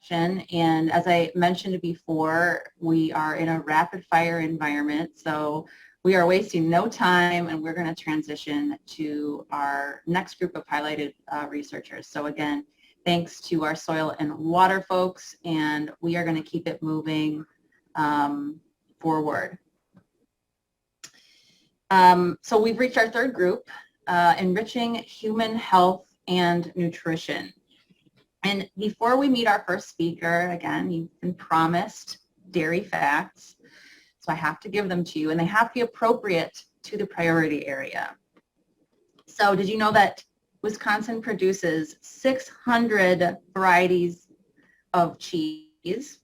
And as I mentioned before, we are in a rapid fire environment, so we are wasting no time, and we're going to transition to our next group of highlighted researchers. So again, thanks to our soil and water folks, and we are going to keep it moving forward. So we've reached our third group, Enriching Human Health and Nutrition. And before we meet our first speaker, again, you've been promised dairy facts, so I have to give them to you, and they have to be appropriate to the priority area. So did you know that Wisconsin produces 600 varieties of cheese,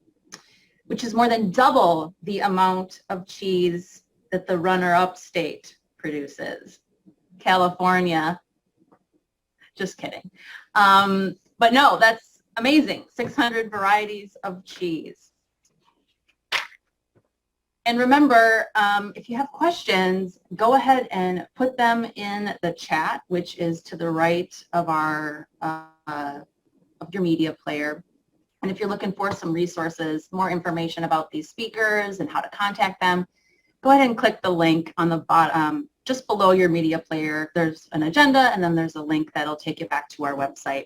which is more than double the amount of cheese that the runner-up state produces, California? Just kidding. But no, that's amazing, 600 varieties of cheese. And remember, if you have questions, go ahead and put them in the chat, which is to the right of our of your media player. And if you're looking for some resources, more information about these speakers and how to contact them, go ahead and click the link on the bottom, just below your media player. There's an agenda, and then there's a link that'll take you back to our website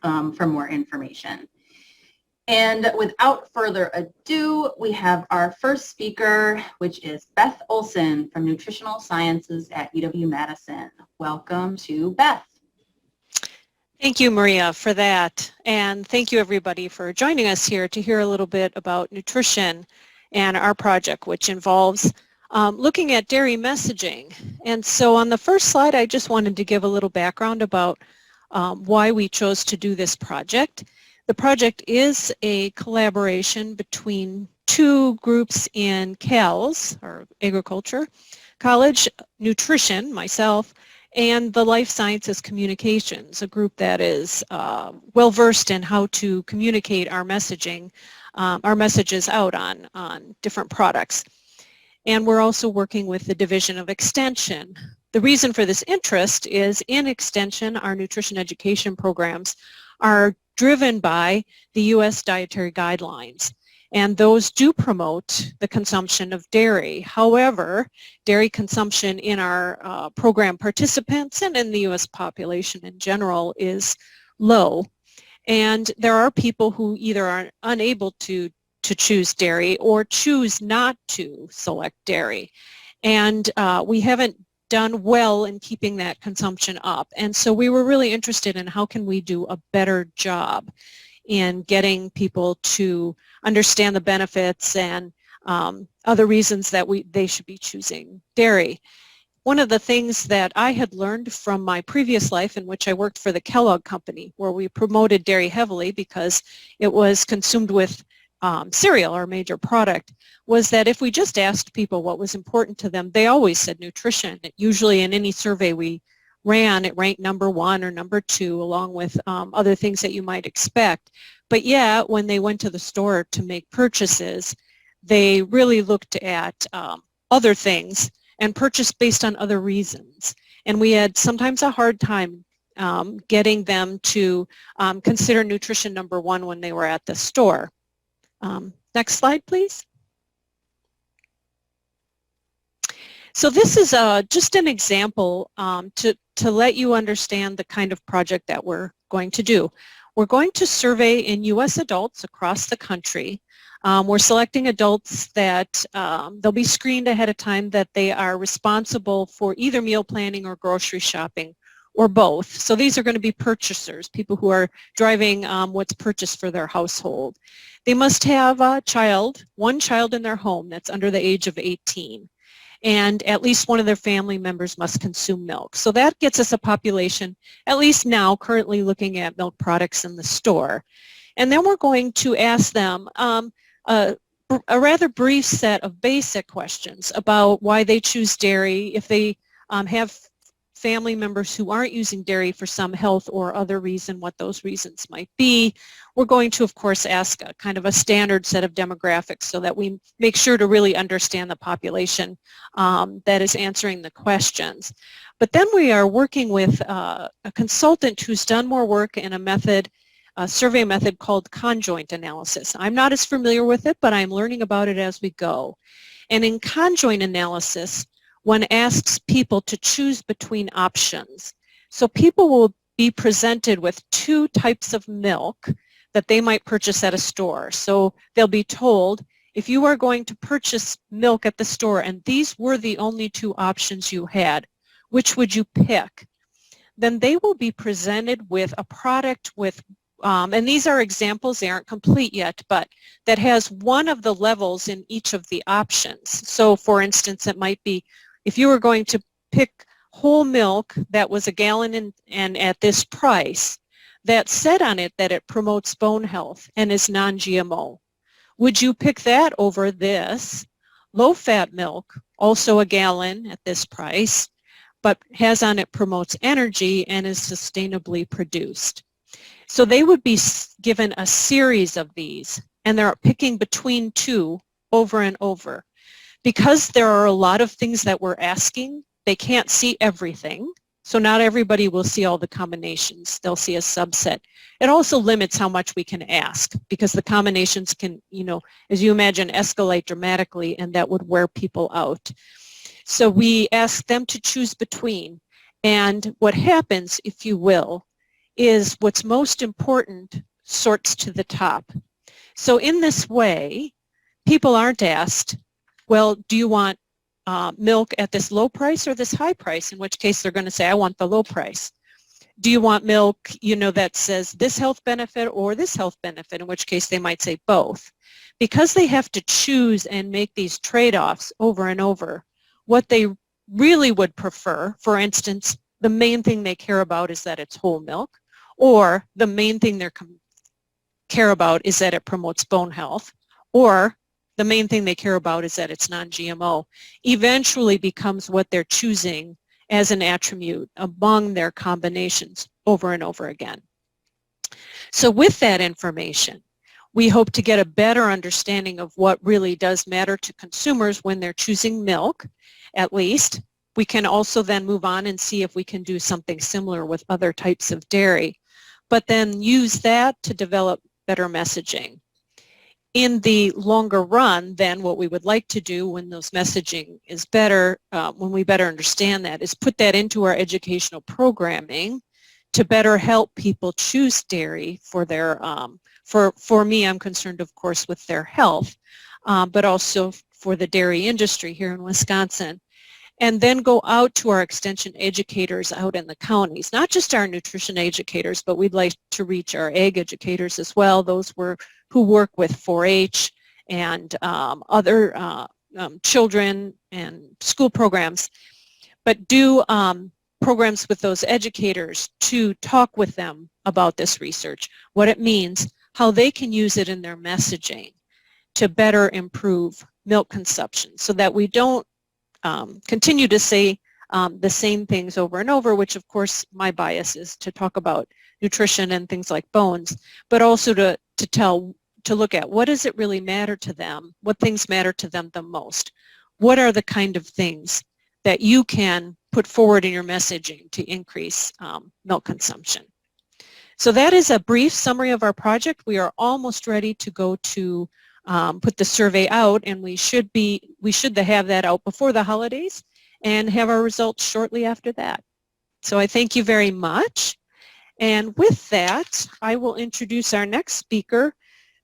for more information. And without further ado, we have our first speaker, which is Beth Olson from Nutritional Sciences at UW-Madison. Welcome to Beth. Thank you, Maria, for that. And thank you, everybody, for joining us here to hear a little bit about nutrition and our project, which involves looking at dairy messaging. And so on the first slide, I just wanted to give a little background about why we chose to do this project. The project is a collaboration between two groups in CALS, or Agriculture College, Nutrition, myself, and the Life Sciences Communications, a group that is well-versed in how to communicate our messaging, our messages out on different products. And we're also working with the Division of Extension. The reason for this interest is in Extension, our nutrition education programs are driven by the U.S. dietary guidelines, and those do promote the consumption of dairy. However, dairy consumption in our program participants and in the U.S. population in general is low, and there are people who either are unable to choose dairy or choose not to select dairy, and we haven't done well in keeping that consumption up. And so we were really interested in how can we do a better job in getting people to understand the benefits and other reasons that they should be choosing dairy. One of the things that I had learned from my previous life, in which I worked for the Kellogg Company, where we promoted dairy heavily because it was consumed with cereal, our major product, was that if we just asked people what was important to them, they always said nutrition. Usually in any survey we ran, it ranked number 1 or number 2, along with other things that you might expect. But yeah, when they went to the store to make purchases, they really looked at other things and purchased based on other reasons. And we had sometimes a hard time getting them to consider nutrition number 1 when they were at the store. Next slide, please. So this is just an example to let you understand the kind of project that we're going to do. We're going to survey in U.S. adults across the country. We're selecting adults that they'll be screened ahead of time that they are responsible for either meal planning or grocery shopping, or both. So these are going to be purchasers, people who are driving what's purchased for their household. They must have a child, one child in their home that's under the age of 18. And at least one of their family members must consume milk. So that gets us a population, at least now, currently looking at milk products in the store. And then we're going to ask them a rather brief set of basic questions about why they choose dairy, if they have family members who aren't using dairy for some health or other reason, what those reasons might be. We're going to, of course, ask a kind of a standard set of demographics so that we make sure to really understand the population that is answering the questions. But then we are working with a consultant who's done more work in a method a survey method called Conjoint Analysis. I'm not as familiar with it, but I'm learning about it as we go. And in Conjoint Analysis, one asks people to choose between options. So people will be presented with two types of milk that they might purchase at a store. So they'll be told, if you are going to purchase milk at the store and these were the only two options you had, which would you pick? Then they will be presented with a product with, and these are examples, they aren't complete yet, but that has one of the levels in each of the options. So for instance, it might be, if you were going to pick whole milk that was a gallon and at this price, that said on it that it promotes bone health and is non-GMO. Would you pick that over this low-fat milk, also a gallon at this price, but has on it promotes energy and is sustainably produced? So they would be given a series of these, and they're picking between two over and over. Because there are a lot of things that we're asking, they can't see everything. So not everybody will see all the combinations. They'll see a subset. It also limits how much we can ask because the combinations can, as you imagine, escalate dramatically, and that would wear people out. So we ask them to choose between. And what happens, if you will, is what's most important sorts to the top. So in this way, people aren't asked, well, do you want milk at this low price or this high price, in which case they're going to say, I want the low price. Do you want milk, that says this health benefit or this health benefit, in which case they might say both. Because they have to choose and make these trade-offs over and over, what they really would prefer, for instance, the main thing they care about is that it's whole milk, or the main thing they care about is that it promotes bone health, or the main thing they care about is that it's non-GMO, eventually becomes what they're choosing as an attribute among their combinations over and over again. So with that information, we hope to get a better understanding of what really does matter to consumers when they're choosing milk, at least. We can also then move on and see if we can do something similar with other types of dairy, but then use that to develop better messaging. In the longer run, then what we would like to do when those messaging is better, when we better understand that, is put that into our educational programming to better help people choose dairy for their, for me, I'm concerned, of course, with their health, but also for the dairy industry here in Wisconsin. And then go out to our extension educators out in the counties, not just our nutrition educators, but we'd like to reach our ag educators as well, those who work with 4-H and other children and school programs, but do programs with those educators to talk with them about this research, what it means, how they can use it in their messaging to better improve milk consumption so that we don't continue to say the same things over and over, which of course my bias is to talk about nutrition and things like bones, but also to look at what does it really matter to them, what things matter to them the most, what are the kind of things that you can put forward in your messaging to increase milk consumption. So that is a brief summary of our project. We are almost ready to go to put the survey out, and we should have that out before the holidays and have our results shortly after that. So I thank you very much. And with that, I will introduce our next speaker,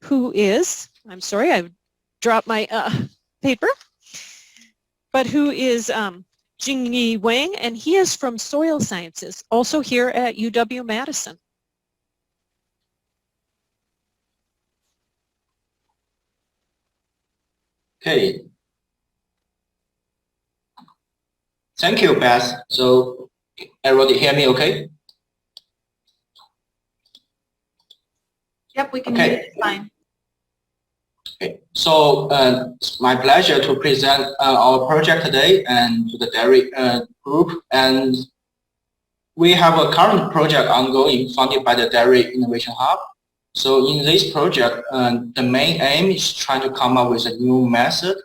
who is, I'm sorry, I've dropped my paper, but who is Jingy Wang, and he is from Soil Sciences, also here at UW-Madison. Okay. Thank you, Beth. So everybody hear me okay? Yep, we can hear you just fine. Okay. So it's my pleasure to present our project today and to the dairy group. And we have a current project ongoing funded by the Dairy Innovation Hub. So in this project, the main aim is trying to come up with a new method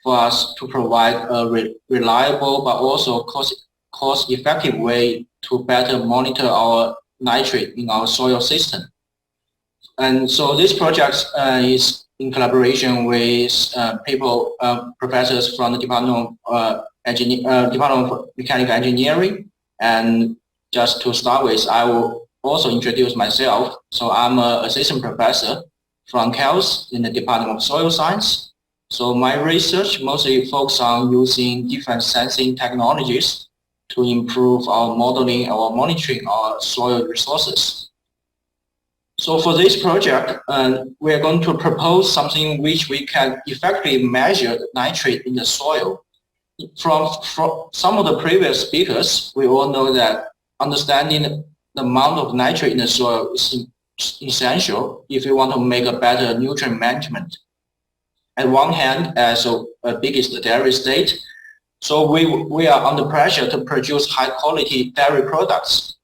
for us to provide a reliable but also cost-effective way to better monitor our nitrate in our soil system. And so this project is in collaboration with professors from the Department of Mechanical Engineering. And just to start with, I will also introduce myself. So I'm an assistant professor from CALS in the Department of Soil Science. So my research mostly focuses on using different sensing technologies to improve our modeling or monitoring our soil resources. So for this project, we are going to propose something which we can effectively measure the nitrate in the soil. From some of the previous speakers, we all know that understanding the amount of nitrate in the soil is essential if you want to make a better nutrient management. At one hand, as a biggest dairy state, so we are under pressure to produce high quality dairy products.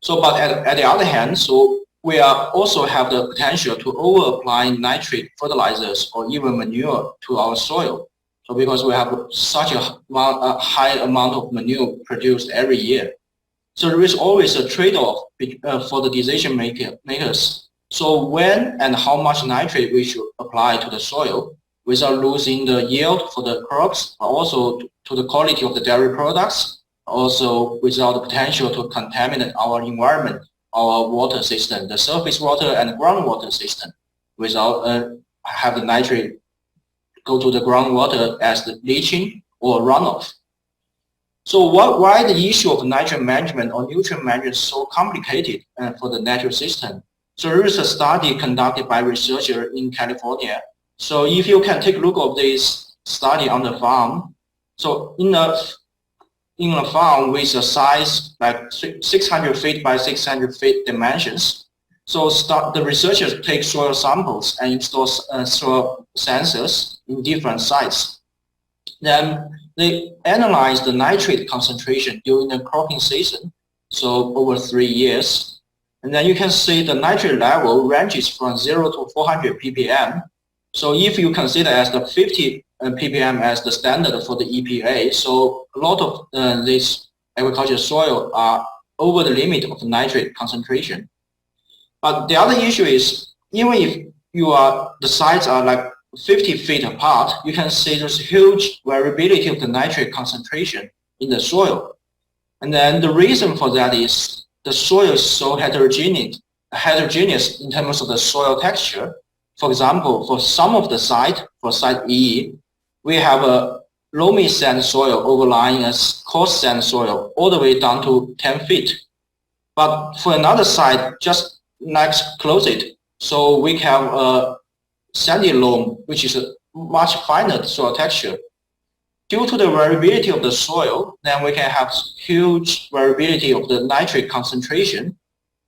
So, but at the other hand, so we are also have the potential to over-apply nitrate fertilizers or even manure to our soil. So because we have such a high amount of manure produced every year. So there is always a trade-off for the decision makers. So when and how much nitrate we should apply to the soil without losing the yield for the crops, but also to the quality of the dairy products, also without the potential to contaminate our environment, our water system, the surface water and groundwater system, without have the nitrate go to the groundwater as the leaching or runoff. So why the issue of nitrogen management or nutrient management is so complicated for the natural system? So there is a study conducted by researchers in California. So if you can take a look at this study on the farm, so in a farm with a size like 600 feet by 600 feet dimensions, so the researchers take soil samples and install soil sensors in different sites. Then they analyze the nitrate concentration during the cropping season, so over 3 years. And then you can see the nitrate level ranges from 0 to 400 ppm. So if you consider as the 50 ppm as the standard for the EPA, so a lot of this agricultural soil are over the limit of nitrate concentration. But the other issue is, even if the sites are like 50 feet apart, you can see there's huge variability of the nitrate concentration in the soil. And then the reason for that is the soil is so heterogeneous in terms of the soil texture. For example, for some of the site, for site E, we have a loamy sand soil overlying a coarse sand soil all the way down to 10 feet. But for another site, just next close it, so we have a sandy loam, which is a much finer soil texture. Due to the variability of the soil, then we can have huge variability of the nitrate concentration,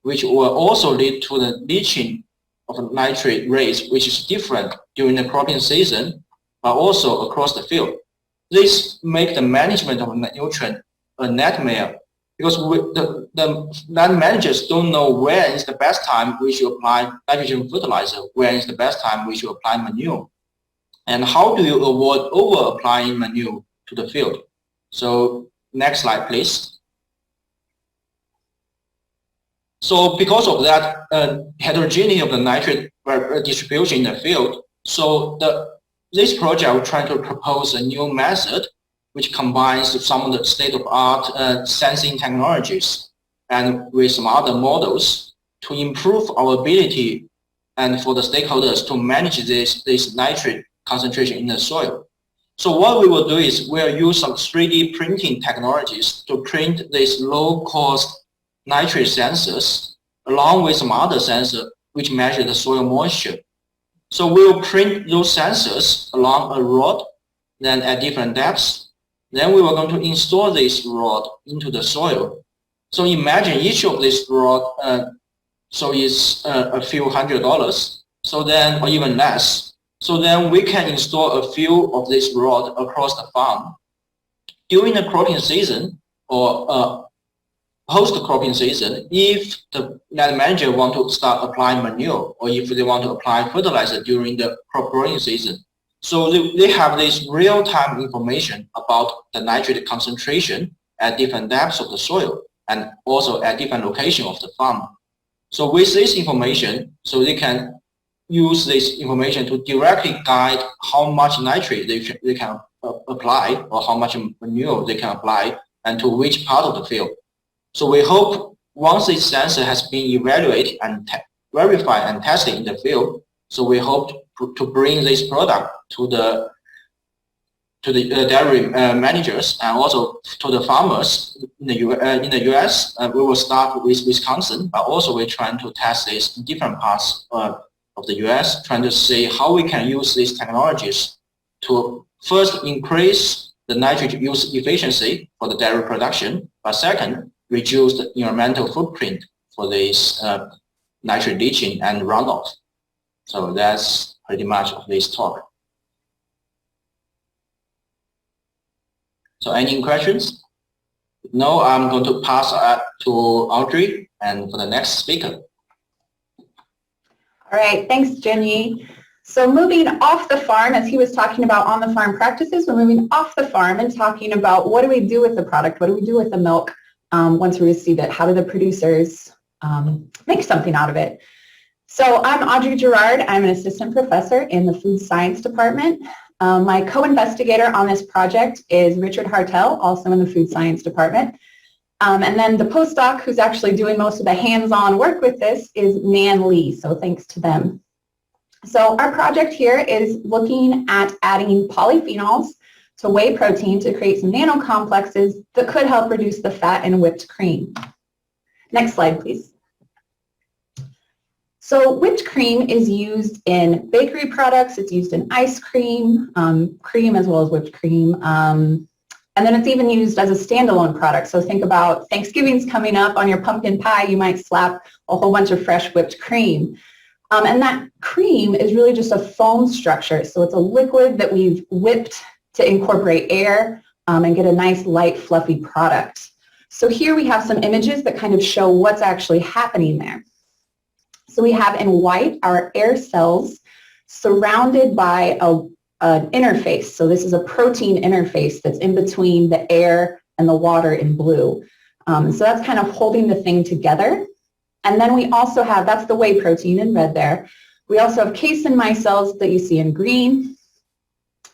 which will also lead to the leaching of nitrate rates, which is different during the cropping season, but also across the field. This makes the management of nutrient a nightmare because the land managers don't know when is the best time we should apply nitrogen fertilizer, when is the best time we should apply manure, and how do you avoid over applying manure to the field. So next slide, please. So because of that heterogeneity of the nitrate distribution in the field, so this project will try to propose a new method which combines some of the state-of-art sensing technologies and with some other models to improve our ability and for the stakeholders to manage this nitrate concentration in the soil. So what we will do is we'll use some 3D printing technologies to print these low-cost nitrate sensors along with some other sensors which measure the soil moisture. So we'll print those sensors along a rod, then at different depths. Then we were going to install this rod into the soil. So imagine each of this rod, so it's a few $100, so then, or even less. So then we can install a few of this rod across the farm. During the cropping season or post-cropping season, if the land manager want to start applying manure or if they want to apply fertilizer during the crop growing season, so they have this real-time information about the nitrate concentration at different depths of the soil and also at different locations of the farm. So with this information, so they can use this information to directly guide how much nitrate they can apply, or how much manure they can apply, and to which part of the field. So we hope once this sensor has been evaluated and verified and tested in the field, so we hope to bring this product to the dairy managers and also to the farmers in the US. We will start with Wisconsin, but also we're trying to test this in different parts of the US, trying to see how we can use these technologies to first increase the nitrate use efficiency for the dairy production, but second, reduce the environmental footprint for this nitrate leaching and runoff. So that's pretty much of this talk. So any questions? No, I'm going to pass to Audrey and for the next speaker. All right, thanks, Jingy. So moving off the farm, as he was talking about on the farm practices, we're moving off the farm and talking about what do we do with the product? What do we do with the milk once we receive it? How do the producers make something out of it? So I'm Audrey Girard. I'm an assistant professor in the food science department. My co-investigator on this project is Richard Hartel, also in the food science department. And then the postdoc who's actually doing most of the hands-on work with this is Nan Lee, so thanks to them. So our project here is looking at adding polyphenols to whey protein to create some nanocomplexes that could help reduce the fat in whipped cream. Next slide, please. So whipped cream is used in bakery products, it's used in ice cream, cream as well as whipped cream, and then it's even used as a standalone product. So think about Thanksgiving's coming up, on your pumpkin pie you might slap a whole bunch of fresh whipped cream. And that cream is really just a foam structure. So it's a liquid that we've whipped to incorporate air and get a nice light fluffy product. So here we have some images that kind of show what's actually happening there. So we have in white our air cells surrounded by an interface. So this is a protein interface that's in between the air and the water in blue. So that's kind of holding the thing together. And then we also have, that's the whey protein in red there. We also have casein micelles that you see in green.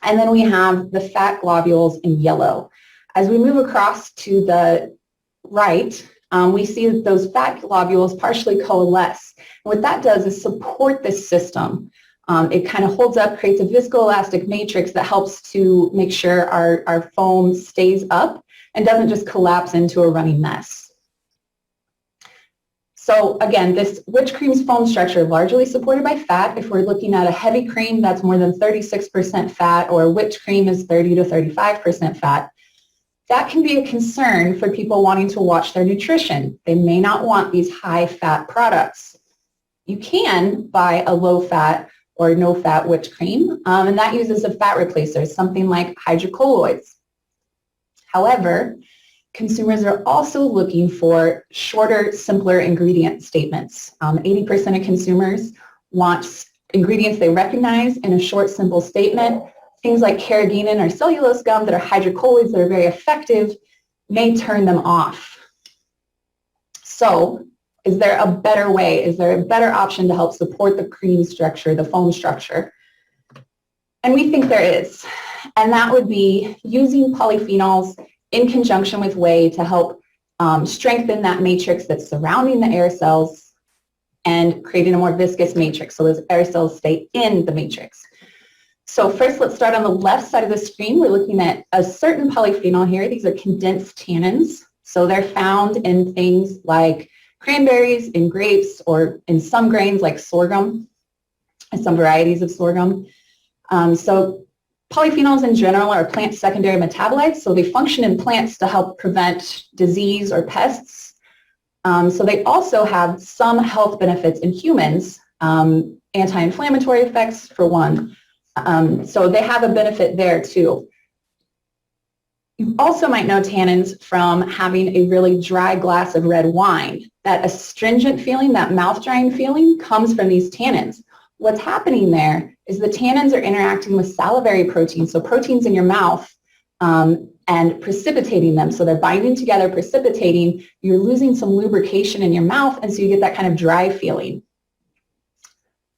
And then we have the fat globules in yellow. As we move across to the right, we see that those fat globules partially coalesce. And what that does is support this system. It kind of holds up, creates a viscoelastic matrix that helps to make sure our foam stays up and doesn't just collapse into a runny mess. So again, this whipped cream's foam structure largely supported by fat. If we're looking at a heavy cream that's more than 36% fat, or whipped cream is 30 to 35% fat, that can be a concern for people wanting to watch their nutrition. They may not want these high-fat products. You can buy a low-fat or no-fat whipped cream, and that uses a fat replacer, something like hydrocolloids. However, consumers are also looking for shorter, simpler ingredient statements. 80% of consumers want ingredients they recognize in a short, simple statement. Things like carrageenan or cellulose gum that are hydrocolloids that are very effective may turn them off. So is there a better way? Is there a better option to help support the cream structure, the foam structure? And we think there is. And that would be using polyphenols in conjunction with whey to help strengthen that matrix that's surrounding the air cells and creating a more viscous matrix so those air cells stay in the matrix. So first, let's start on the left side of the screen. We're looking at a certain polyphenol here. These are condensed tannins. So they're found in things like cranberries, in grapes, or in some grains like sorghum, and some varieties of sorghum. So polyphenols in general are plant secondary metabolites. So they function in plants to help prevent disease or pests. So they also have some health benefits in humans, anti-inflammatory effects for one. So they have a benefit there too. You also might know tannins from having a really dry glass of red wine. That astringent feeling, that mouth-drying feeling comes from these tannins. What's happening there is the tannins are interacting with salivary proteins, so proteins in your mouth, and and precipitating them. So they're binding together, precipitating, you're losing some lubrication in your mouth, and so you get that kind of dry feeling.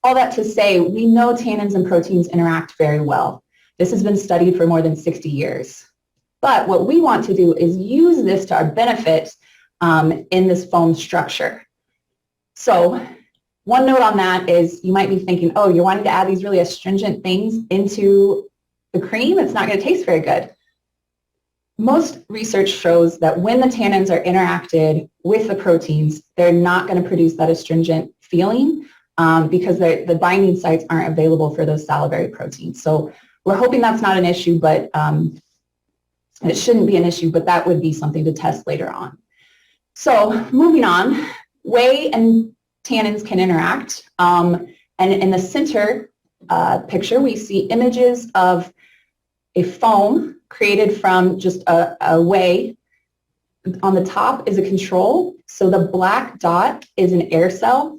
All that to say, we know tannins and proteins interact very well. This has been studied for more than 60 years. But what we want to do is use this to our benefit in this foam structure. So one note on that is you might be thinking, oh, you're wanting to add these really astringent things into the cream. It's not going to taste very good. Most research shows that when the tannins are interacted with the proteins, they're not going to produce that astringent feeling because the binding sites aren't available for those salivary proteins. So we're hoping that's not an issue, but it shouldn't be an issue, but that would be something to test later on. So moving on, whey and tannins can interact. And in the center picture, we see images of a foam created from just a whey. On the top is a control. So the black dot is an air cell.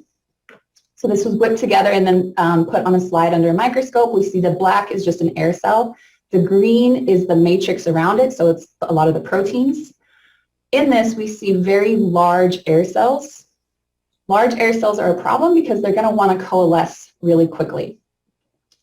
So this was whipped together and then put on a slide under a microscope. We see the black is just an air cell. The green is the matrix around it, so it's a lot of the proteins. In this, we see very large air cells. Large air cells are a problem because they're going to want to coalesce really quickly.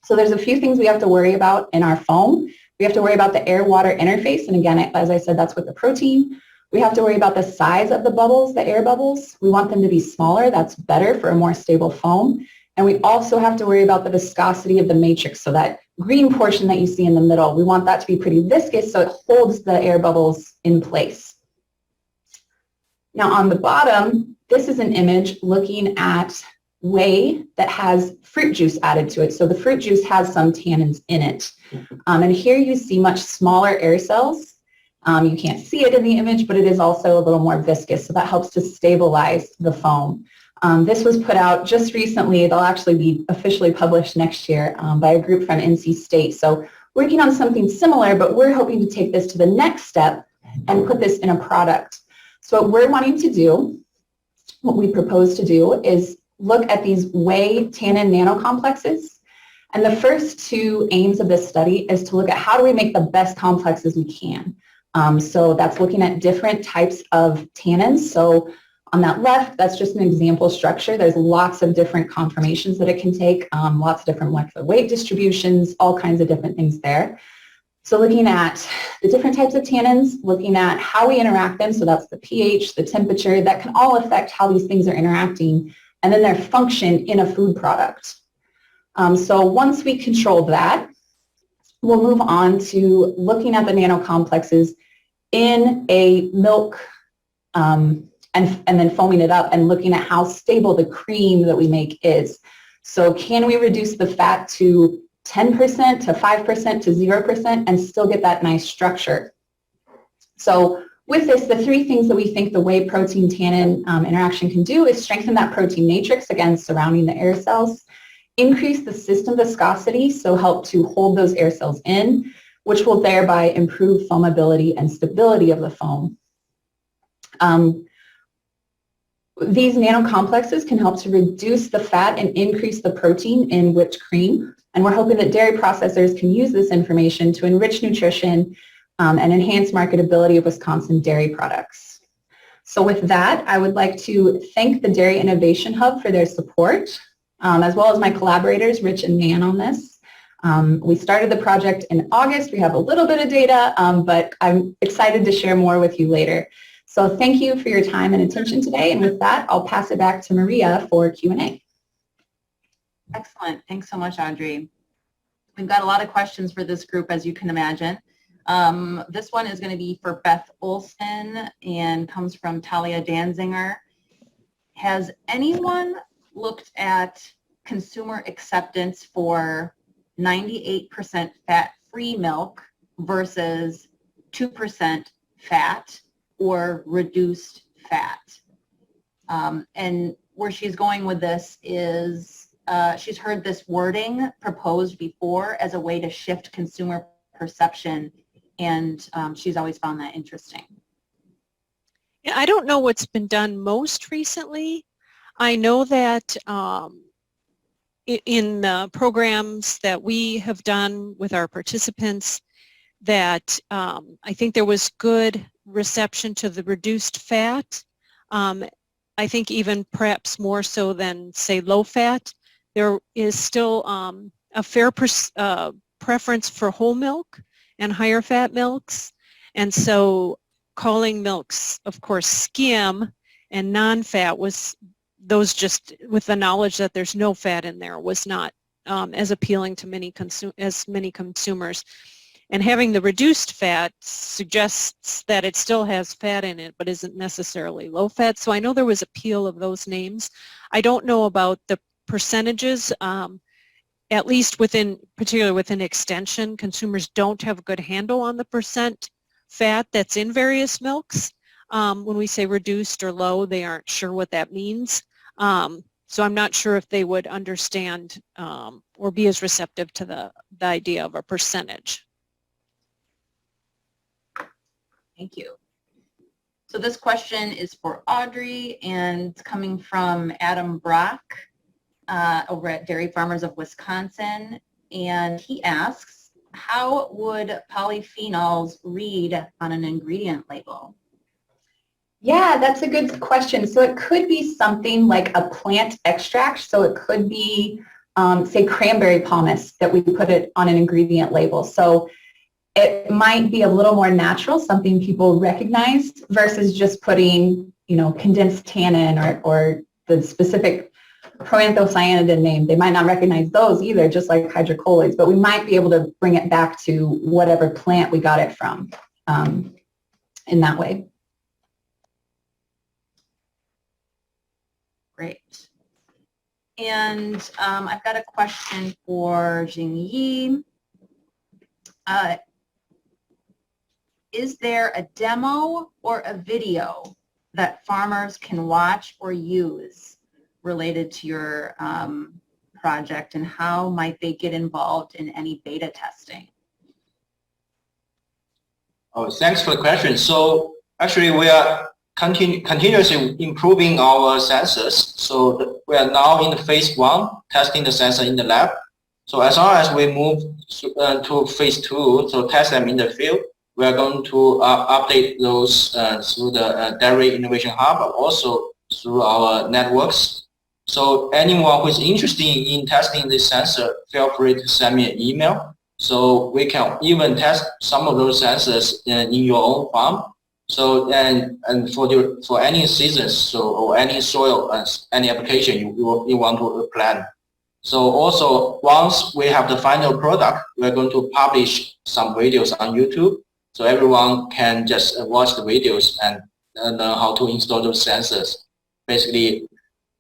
So there's a few things we have to worry about in our foam. We have to worry about the air-water interface, and again, as I said, that's with the protein. We have to worry about the size of the bubbles, the air bubbles. We want them to be smaller. That's better for a more stable foam. And we also have to worry about the viscosity of the matrix. So that green portion that you see in the middle, we want that to be pretty viscous so it holds the air bubbles in place. Now on the bottom, this is an image looking at whey that has fruit juice added to it. So the fruit juice has some tannins in it. And here you see much smaller air cells. You can't see it in the image, but it is also a little more viscous, so that helps to stabilize the foam. This was put out just recently. They'll actually be officially published next year by a group from NC State. So working on something similar, but we're hoping to take this to the next step and put this in a product. So what we're wanting to do, what we propose to do, is look at these whey tannin nanocomplexes. And the first two aims of this study is to look at how do we make the best complexes we can. So that's looking at different types of tannins. So on that left, that's just an example structure. There's lots of different conformations that it can take, lots of different molecular weight distributions, all kinds of different things there. So looking at the different types of tannins, looking at how we interact them, so that's the pH, the temperature, that can all affect how these things are interacting, and then their function in a food product. So once we control that, we'll move on to looking at the nanocomplexes in a milk and then foaming it up and looking at how stable the cream that we make is. So can we reduce the fat to 10% to 5% to 0% and still get that nice structure? So with this, the three things that we think the whey protein tannin interaction can do is strengthen that protein matrix, again, surrounding the air cells, increase the system viscosity, so help to hold those air cells in, which will thereby improve foamability and stability of the foam. These nanocomplexes can help to reduce the fat and increase the protein in whipped cream, and we're hoping that dairy processors can use this information to enrich nutrition and enhance marketability of Wisconsin dairy products. So with that, I would like to thank the Dairy Innovation Hub for their support, as well as my collaborators, Rich and Nan, on this. We started the project in August. We have a little bit of data, but I'm excited to share more with you later. So thank you for your time and attention today. And with that, I'll pass it back to Maria for Q&A. Excellent. Thanks so much, Audrey. We've got a lot of questions for this group, as you can imagine. This one is going to be for Beth Olson and comes from Talia Danzinger. Has anyone looked at consumer acceptance for 98% fat-free milk versus 2% fat or reduced fat? And where she's going with this is she's heard this wording proposed before as a way to shift consumer perception, and she's always found that interesting. Yeah, I don't know what's been done most recently. I know that in the programs that we have done with our participants, that I think there was good reception to the reduced fat. I think even perhaps more so than, say, low fat. There is still a fair preference for whole milk and higher fat milks. And so calling milks, of course, skim and non-fat was, those just with the knowledge that there's no fat in there, was not as appealing to many consumers. And having the reduced fat suggests that it still has fat in it, but isn't necessarily low fat. So I know there was appeal of those names. I don't know about the percentages, at least particularly within extension. Consumers don't have a good handle on the percent fat that's in various milks. When we say reduced or low, they aren't sure what that means. So I'm not sure if they would understand or be as receptive to the idea of a percentage. Thank you. So this question is for Audrey, and it's coming from Adam Brock over at Dairy Farmers of Wisconsin. And he asks, how would polyphenols read on an ingredient label? Yeah, that's a good question. So it could be something like a plant extract. So it could be, say, cranberry pomace that we put it on an ingredient label. So it might be a little more natural, something people recognize, versus just putting, condensed tannin or the specific proanthocyanidin name. They might not recognize those either, just like hydrocolloids, but we might be able to bring it back to whatever plant we got it from in that way. Great. And I've got a question for Jingyi. Is there a demo or a video that farmers can watch or use related to your project, and how might they get involved in any beta testing? Oh, thanks for the question. So actually we are continuously improving our sensors. So we are now in the phase 1, testing the sensor in the lab. So as long as we move to phase 2, so test them in the field, we are going to update those through the Dairy Innovation Hub, but also through our networks. So anyone who is interested in testing this sensor, feel free to send me an email. So we can even test some of those sensors in your own farm. So and for any seasons, or any soil, any application you want to plan. So also once we have the final product, we're going to publish some videos on YouTube. So everyone can just watch the videos and learn how to install those sensors. Basically,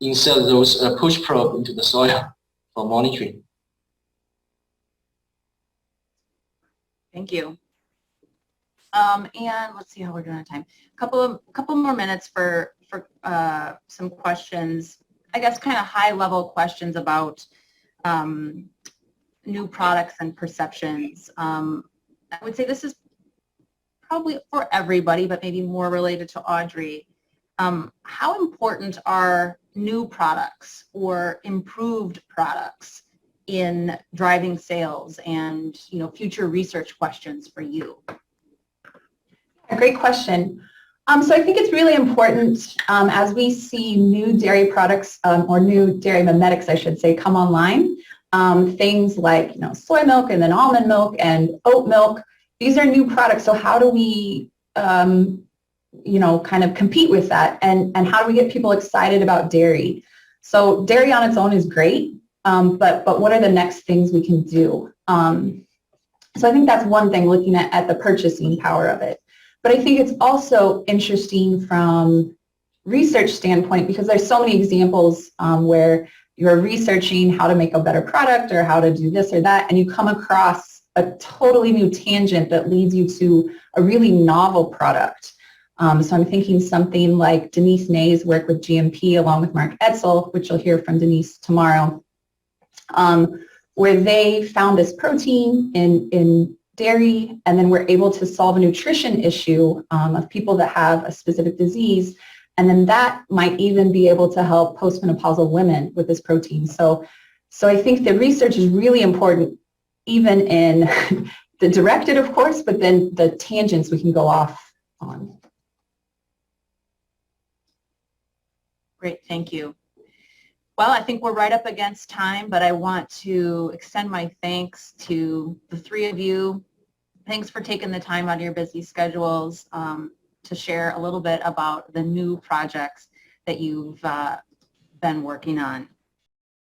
insert those push probe into the soil for monitoring. Thank you. And let's see how we're doing on time. Couple more minutes for some questions. I guess kind of high-level questions about new products and perceptions. I would say this is probably for everybody, but maybe more related to Audrey. How important are new products or improved products in driving sales and future research questions for you? A great question. So I think it's really important as we see new dairy products or new dairy mimetics, I should say, come online. Things like soy milk and then almond milk and oat milk. These are new products. So how do we kind of compete with that, and how do we get people excited about dairy? So dairy on its own is great, but what are the next things we can do? So I think that's one thing, looking at the purchasing power of it. But I think it's also interesting from research standpoint, because there's so many examples where you're researching how to make a better product or how to do this or that, and you come across a totally new tangent that leads you to a really novel product. So I'm thinking something like Denise Nay's work with GMP along with Mark Etzel, which you'll hear from Denise tomorrow, where they found this protein in dairy, and then we're able to solve a nutrition issue of people that have a specific disease, and then that might even be able to help postmenopausal women with this protein. So I think the research is really important, even in the directed, of course, but then the tangents we can go off on. Great, thank you. Well, I think we're right up against time, but I want to extend my thanks to the three of you. Thanks for taking the time out of your busy schedules to share a little bit about the new projects that you've been working on.